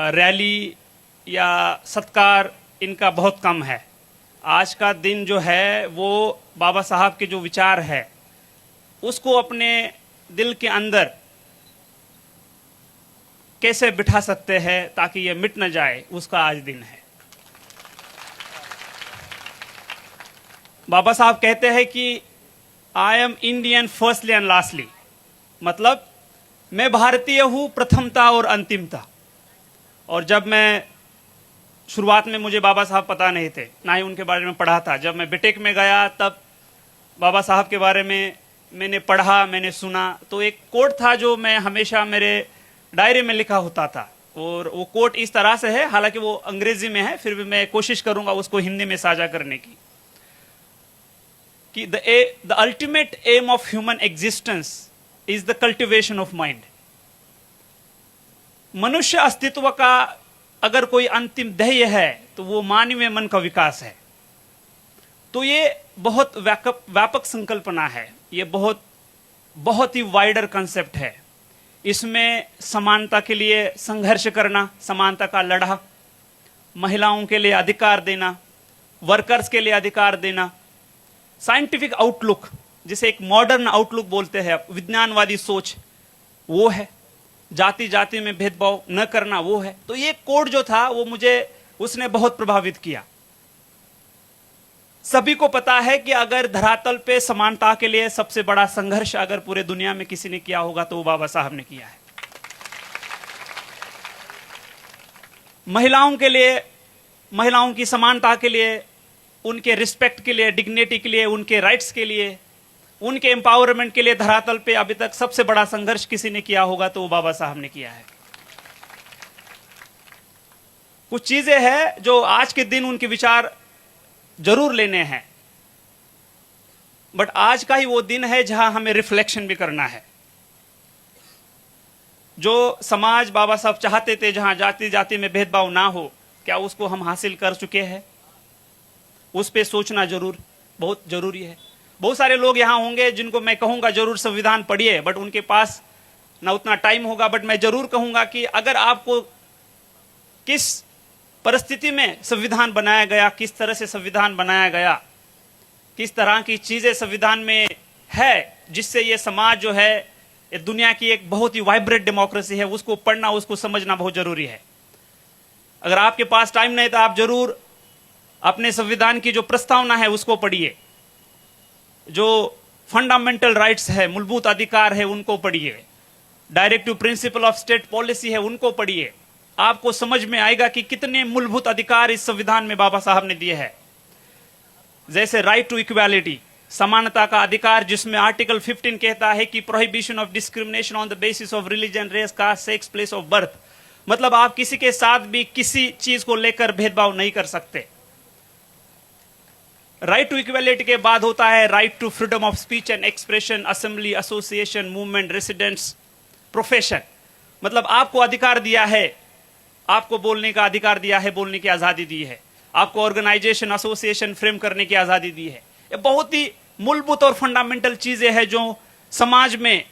Rally या सत्कार इनका बहुत कम है। आज का दिन जो है वो बाबा साहब के जो विचार है उसको अपने दिल के अंदर कैसे बिठा सकते हैं ताकि ये मिट न जाए, उसका आज दिन है। बाबा साहब कहते हैं कि I am Indian firstly and lastly, मतलब मैं भारतीय हूं प्रथमता और अंतिमता। और जब मैं शुरुआत में, मुझे बाबा साहब पता नहीं थे, ना ही उनके बारे में पढ़ा था। जब मैं बीटेक में गया तब बाबा साहब के बारे में मैंने पढ़ा, मैंने सुना। तो एक कोट था जो मैं हमेशा मेरे डायरी में लिखा होता था, और वो कोट इस तरह से है, हालांकि वो अंग्रेजी में है, फिर भी मैं कोशिश करूंगा उसको हिंदी में साझा करने की, कि the ultimate aim of human existence is the cultivation of mind. मनुष्य अस्तित्व का अगर कोई अंतिम ध्येय है तो वो मानवीय मन का विकास है। तो ये बहुत व्यापक संकल्पना है, ये बहुत ही वाइडर कंसेप्ट है। इसमें समानता के लिए संघर्ष करना, समानता का लड़ा, महिलाओं के लिए अधिकार देना, वर्कर्स के लिए अधिकार देना, साइंटिफिक आउटलुक, जिसे एक मॉडर्न आउटलुक बोलते हैं, विज्ञानवादी सोच, वो है। जाति जाति में भेदभाव न करना, वो है। तो ये कोड जो था वो मुझे, उसने बहुत प्रभावित किया। सभी को पता है कि अगर धरातल पे समानता के लिए सबसे बड़ा संघर्ष अगर पूरे दुनिया में किसी ने किया होगा तो वो बाबा साहब ने किया है। महिलाओं के लिए, महिलाओं की समानता के लिए, उनके रिस्पेक्ट के लिए, डिग्निटी के लिए, उनके राइट्स के लिए, उनके एम्पावरमेंट के लिए धरातल पे अभी तक सबसे बड़ा संघर्ष किसी ने किया होगा तो वो बाबा साहब ने किया है। कुछ चीजें हैं जो आज के दिन उनके विचार जरूर लेने हैं, बट आज का ही वो दिन है जहां हमें रिफ्लेक्शन भी करना है। जो समाज बाबा साहब चाहते थे, जहां जाति जाति में भेदभाव ना हो, क्या उसको हम हासिल कर चुके हैं? उस पे सोचना जरूर बहुत जरूरी है। बहुत सारे लोग यहां होंगे जिनको मैं कहूंगा जरूर संविधान पढ़िए, बट उनके पास ना उतना टाइम होगा। बट मैं जरूर कहूंगा कि अगर आपको किस परिस्थिति में संविधान बनाया गया, किस तरह से संविधान बनाया गया, किस तरह की चीजें संविधान में है जिससे ये समाज जो है, ये दुनिया की एक बहुत ही वाइब्रेंट डेमोक्रेसी है, उसको पढ़ना, उसको समझना बहुत जरूरी है। अगर आपके पास टाइम नहीं तो आप जरूर अपने संविधान की जो प्रस्तावना है उसको पढ़िए, जो फंडामेंटल राइट्स है, मूलभूत अधिकार है, उनको पढ़िए, directive principle of state policy है, उनको पढ़िए। आपको समझ में आएगा कि कितने मूलभूत अधिकार इस संविधान में बाबा साहब ने दिए हैं। जैसे राइट टू इक्वालिटी, समानता का अधिकार, जिसमें आर्टिकल 15 कहता है कि prohibition of discrimination on the basis of religion, race, caste, sex, place of birth. मतलब आप किसी के साथ भी किसी चीज को लेकर भेदभाव नहीं कर सकते। राइट टू इक्वालिटी के बाद होता है right to freedom of speech and expression, assembly, association, movement, residence, profession. मतलब आपको अधिकार दिया है, आपको बोलने का अधिकार दिया है, बोलने की आजादी दी है, आपको ऑर्गेनाइजेशन, एसोसिएशन फ्रेम करने की आजादी दी है। ये बहुत ही मूलभूत और फंडामेंटल चीजें हैं जो समाज में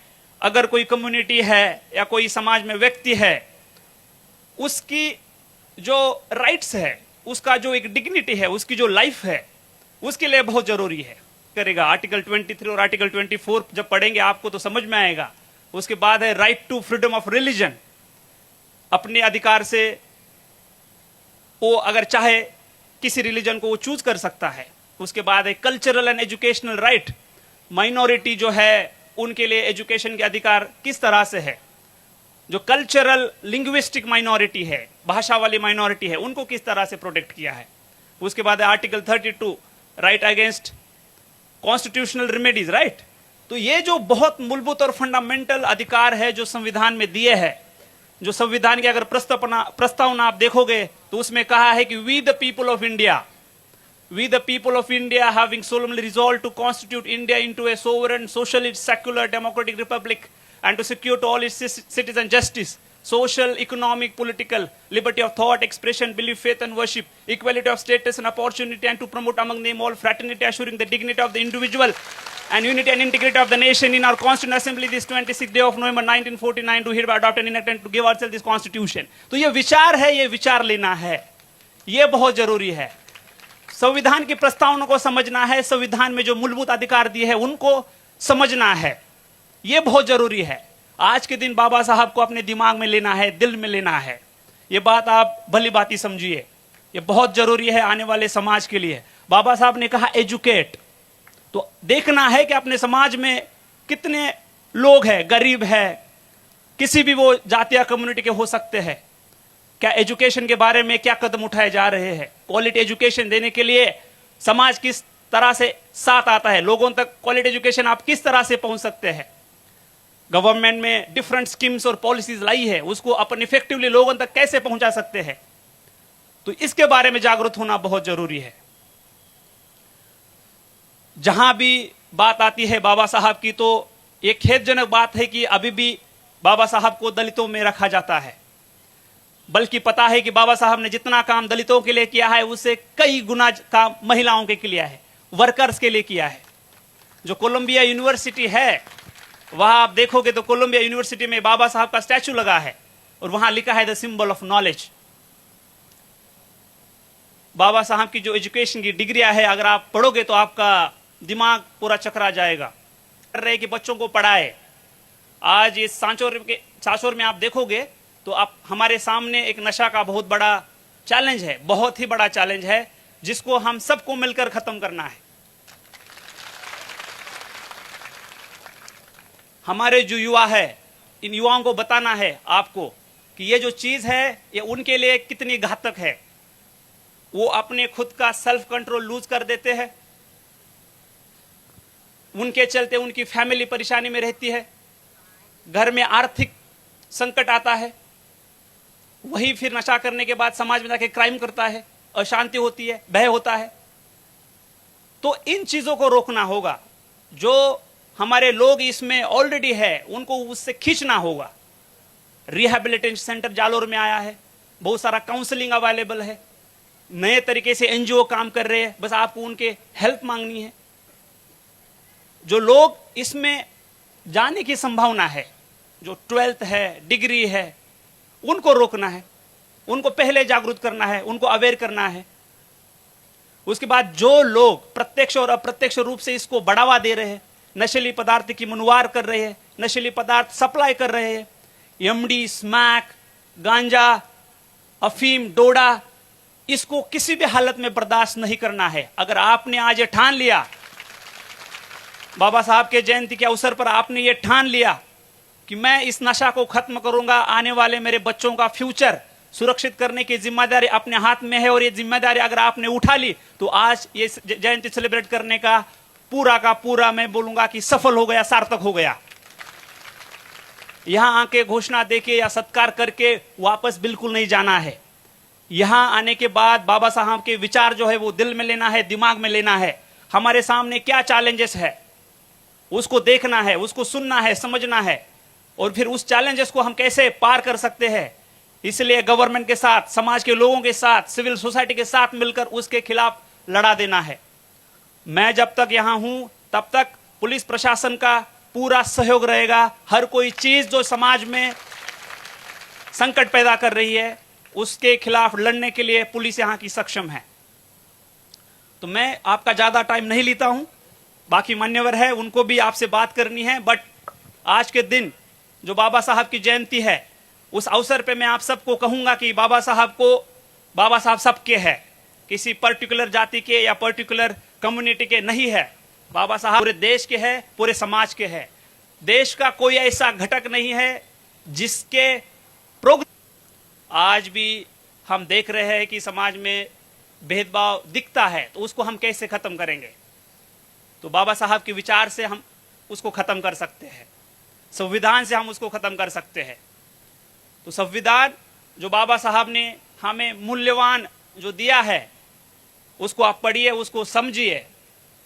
अगर कोई कम्युनिटी है या कोई समाज में व्यक्ति है, उसकी जो राइट्स है, उसका जो एक डिग्निटी है, उसकी जो लाइफ है, उसके लिए बहुत जरूरी है करेगा। आर्टिकल 23 और आर्टिकल 24 जब पढ़ेंगे आपको तो समझ में आएगा। उसके बाद है right to freedom of religion, अपने अधिकार से वो अगर चाहे किसी रिलीजन को वो चूज कर सकता है। उसके बाद है cultural and educational right, minority जो है उनके लिए एजुकेशन के अधिकार किस तरह से है, जो कल्चरल लिंग्विस्टिक माइनॉरिटी है, भाषा वाली माइनॉरिटी है, उनको किस तरह से प्रोटेक्ट किया है। उसके बाद है article 32, right against constitutional remedies, right. तो ये जो बहुत मूलभूत और फंडामेंटल अधिकार है जो संविधान में दिए हैं, जो संविधान की अगर प्रस्तावना आप देखोगे तो उसमें कहा है कि we the people of India having solemnly resolved to constitute India into a sovereign, socialist, secular, democratic republic and to secure to all its citizens justice, social, economic, political, liberty of thought, expression, belief, faith and worship, equality of status and opportunity, and to promote among them all fraternity, assuring the dignity of the individual and unity and integrity of the nation in our Constituent Assembly this 26th day of November 1949 to hereby adopt and enact and to give ourselves this Constitution. तो ये विचार है, ये विचार लेना है, ये बहुत जरूरी है। संविधान की प्रस्तावना को समझना है, संविधान में जो मूलभूत अधिकार दिए हैं उनको समझना है, ये बहुत जरूरी है। आज के दिन बाबा साहब को अपने दिमाग में लेना है, दिल में लेना है, ये बात आप भली बात ही समझिए, ये बहुत जरूरी है आने वाले समाज के लिए। बाबा साहब ने कहा एजुकेट, तो देखना है कि अपने समाज में कितने लोग हैं, गरीब है, किसी भी वो जाति या कम्युनिटी के हो सकते हैं, क्या एजुकेशन के बारे में क्या कदम उठाए जा रहे हैं, क्वालिटी एजुकेशन देने के लिए समाज किस तरह से साथ आता है, लोगों तक क्वालिटी एजुकेशन आप किस तरह से पहुंच सकते हैं। गवर्नमेंट में डिफरेंट स्कीम्स और पॉलिसीज लाई है, उसको अपन इफेक्टिवली लोगों तक कैसे पहुंचा सकते हैं, तो इसके बारे में जागरूक होना बहुत जरूरी है। जहां भी बात आती है बाबा साहब की, तो एक खेदजनक बात है कि अभी भी बाबा साहब को दलितों में रखा जाता है, बल्कि पता है कि बाबा साहब ने जितना काम दलितों के लिए किया है उससे कई गुना काम महिलाओं के लिए है, वर्कर्स के लिए किया है। जो कोलंबिया यूनिवर्सिटी है वहां आप देखोगे तो कोलंबिया यूनिवर्सिटी में बाबा साहब का स्टैचू लगा है और वहां लिखा है द सिंबल ऑफ नॉलेज। बाबा साहब की जो एजुकेशन की डिग्रियां है, अगर आप पढ़ोगे तो आपका दिमाग पूरा चकरा जाएगा। कर रहे कि बच्चों को पढ़ाए। आज इस सांचौर में आप देखोगे तो आप हमारे सामने एक नशा का बहुत बड़ा चैलेंज है, बहुत ही बड़ा चैलेंज है, जिसको हम सबको मिलकर खत्म करना है। हमारे जो युवा है, इन युवाओं को बताना है आपको कि ये जो चीज है ये उनके लिए कितनी घातक है। वो अपने खुद का सेल्फ कंट्रोल लूज कर देते हैं, उनके चलते उनकी फैमिली परेशानी में रहती है, घर में आर्थिक संकट आता है, वही फिर नशा करने के बाद समाज में जाके क्राइम करता है, अशांति होती है, भय होता है। तो इन चीजों को रोकना होगा। जो हमारे लोग इसमें ऑलरेडी है उनको उससे खींचना होगा। रिहैबिलिटेशन सेंटर जालोर में आया है, बहुत सारा काउंसलिंग अवेलेबल है, नए तरीके से एनजीओ काम कर रहे हैं, बस आपको उनके हेल्प मांगनी है। जो लोग इसमें जाने की संभावना है, जो 12th है, डिग्री है, उनको रोकना है, उनको पहले जागरूक करना है, उनको अवेयर करना है। उसके बाद जो लोग प्रत्यक्ष और अप्रत्यक्ष रूप से इसको बढ़ावा दे रहे हैं, नशीली पदार्थ की मुनवार कर रहे हैं, नशीली पदार्थ सप्लाई कर रहे हैं, एमडी, स्मैक, गांजा, अफीम, डोडा, इसको किसी भी हालत में बर्दाश्त नहीं करना है। अगर आपने आज ये ठान लिया, बाबा साहब के जयंती के अवसर पर आपने ये ठान लिया कि मैं इस नशा को खत्म करूंगा, आने वाले मेरे बच्चों का फ्यूचर सुरक्षित करने की जिम्मेदारी अपने हाथ में है, और ये जिम्मेदारी अगर आपने उठा ली तो आज ये जयंती सेलिब्रेट करने का पूरा मैं बोलूंगा कि सफल हो गया, सार्थक हो गया। यहां आके घोषणा देके या सत्कार करके वापस बिल्कुल नहीं जाना है। यहां आने के बाद बाबा साहब के विचार जो है वो दिल में लेना है, दिमाग में लेना है। हमारे सामने क्या चैलेंजेस है उसको देखना है, उसको सुनना है, समझना है, और फिर उस चैलेंजेस को हम कैसे पार कर सकते हैं। इसलिए गवर्नमेंट के साथ, समाज के लोगों के साथ, सिविल सोसाइटी के साथ मिलकर उसके खिलाफ लड़ा देना है। मैं जब तक यहां हूं तब तक पुलिस प्रशासन का पूरा सहयोग रहेगा। हर कोई चीज जो समाज में संकट पैदा कर रही है उसके खिलाफ लड़ने के लिए पुलिस यहां की सक्षम है। तो मैं आपका ज्यादा टाइम नहीं लेता हूं, बाकी मान्यवर है उनको भी आपसे बात करनी है। बट आज के दिन जो बाबा साहब की जयंती है, उस अवसर पे मैं आप सबको कहूंगा कि बाबा साहब सबके है, किसी पर्टिकुलर जाति के या पर्टिकुलर कम्युनिटी के नहीं है। बाबा साहब पूरे देश के है, पूरे समाज के है। देश का कोई ऐसा घटक नहीं है जिसके आज भी हम देख रहे हैं कि समाज में भेदभाव दिखता है, तो उसको हम कैसे खत्म करेंगे। तो बाबा साहब के विचार से हम उसको खत्म कर सकते हैं, संविधान से हम उसको खत्म कर सकते हैं। तो संविधान जो बाबा साहब ने हमें मूल्यवान जो दिया है उसको आप पढ़िए, उसको समझिए,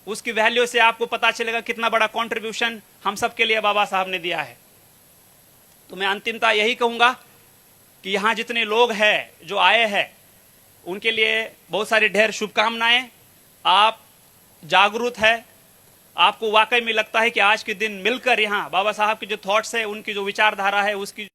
उसकी वैल्यू से आपको पता चलेगा कितना बड़ा कंट्रीब्यूशन हम सब के लिए बाबा साहब ने दिया है। तो मैं अंतिमता यही कहूंगा कि यहाँ जितने लोग हैं जो आए हैं उनके लिए बहुत सारी ढेर शुभकामनाएं। आप जागरूक है, आपको वाकई में लगता है कि आज के दिन मिलकर यहाँ बाबा साहब के जो थॉट्स है, उनकी जो विचारधारा है, उसकी